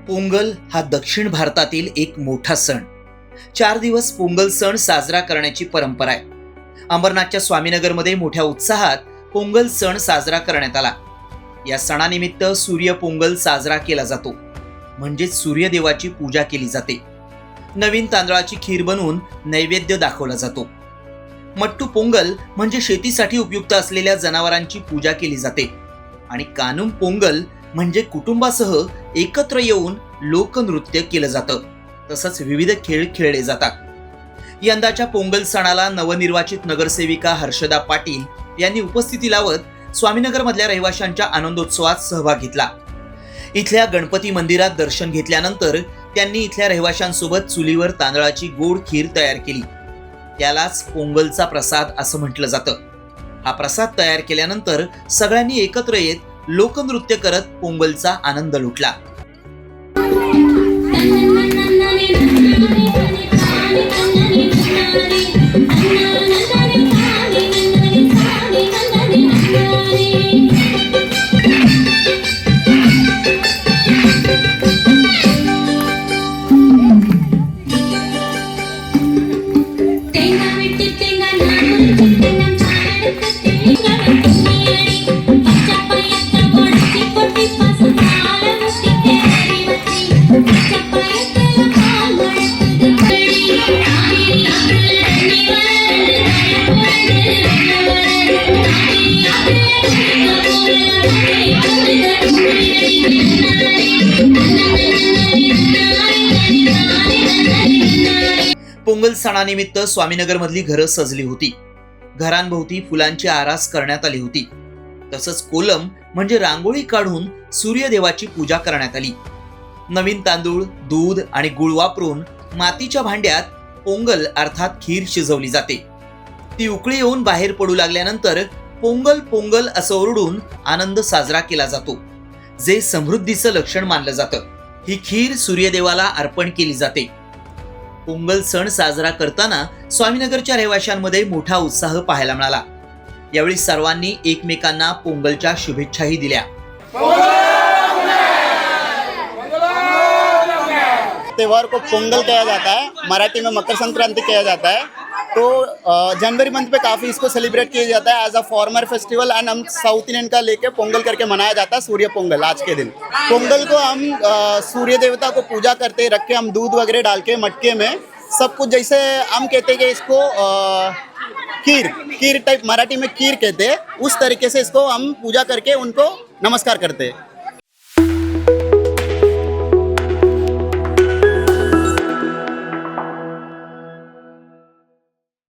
पोंगल हा दक्षिण भारतातील एक मोठा सण. 4 दिवस पोंगल सण साजरा करण्याची परंपरा आहे. अंबरनाथच्या स्वामीनगरमध्ये मोठ्या उत्साहात पोंगल सण साजरा करण्यात आला. या सणानिमित्त सूर्य पोंगल साजरा केला जातो, म्हणजेच सूर्यदेवाची पूजा केली जाते. नवीन तांदळाची खीर बनवून नैवेद्य दाखवला जातो. मट्टू पोंगल म्हणजे शेतीसाठी उपयुक्त असलेल्या जनावरांची पूजा केली जाते. आणि कानुम पोंगल म्हणजे कुटुंबासह एकत्र येऊन लोकनृत्य केलं जातं. तसंच विविध खेळ खेळले जातात. यंदाच्या पोंगल सणाला नवनिर्वाचित नगरसेविका हर्षदा पाटील यांनी उपस्थिती लावत स्वामीनगर मधल्या रहिवाशांच्या आनंदोत्सवात सहभाग घेतला. इथल्या गणपती मंदिरात दर्शन घेतल्यानंतर त्यांनी इथल्या रहिवाशांसोबत चुलीवर तांदळाची गोड खीर तयार केली. त्यालाच पोंगलचा प्रसाद असं म्हटलं जातं. हा प्रसाद तयार केल्यानंतर सगळ्यांनी एकत्र येत लोकनृत्य करत पोंगलचा आनंद लुटला. पोंगल सणानिमित्त स्वामीनगर मधली घरं सजली होती. घरांभोवती फुलांची आरास करण्यात आली होती. तसंच कोलम म्हणजे रांगोळी काढून सूर्यदेवाची पूजा करण्यात आली. नवीन तांदूळ, दूध आणि गुळ वापरून मातीच्या भांड्यात पोंगल अर्थात खीर शिजवली जाते. ती उकळी येऊन बाहेर पडू लागल्यानंतर पोंगल पोंगल असं ओरडून आनंद साजरा केला जातो, जे समृद्धीचं लक्षण मानलं जातं. ही खीर सूर्यदेवाला अर्पण केली जाते. पोंगल सण साजरा करताना स्वामीनगरच्या रहिवाशांमध्ये मोठा उत्साह पाहायला मिळाला. यावेळी सर्वांनी एकमेकांना पोंगलच्या शुभेच्छाही दिल्या. त्योहार को पोंगल कहा जाता है, मराठी में मकर संक्रांति कहा जाता है. तो जनवरी मंथ पे काफ़ी इसको सेलिब्रेट किया जाता है as a farmer festival. And हम साउथ इंडियन का लेके पोंगल करके मनाया जाता है सूर्य पोंगल. आज के दिन पोंगल को हम सूर्य देवता को पूजा करते रख के हम दूध वगैरह डाल के मटके में सब कुछ, जैसे हम कहते हैं कि इसको खीर टाइप, मराठी में खीर कहते हैं, उस तरीके से इसको हम पूजा करके उनको नमस्कार करते हैं.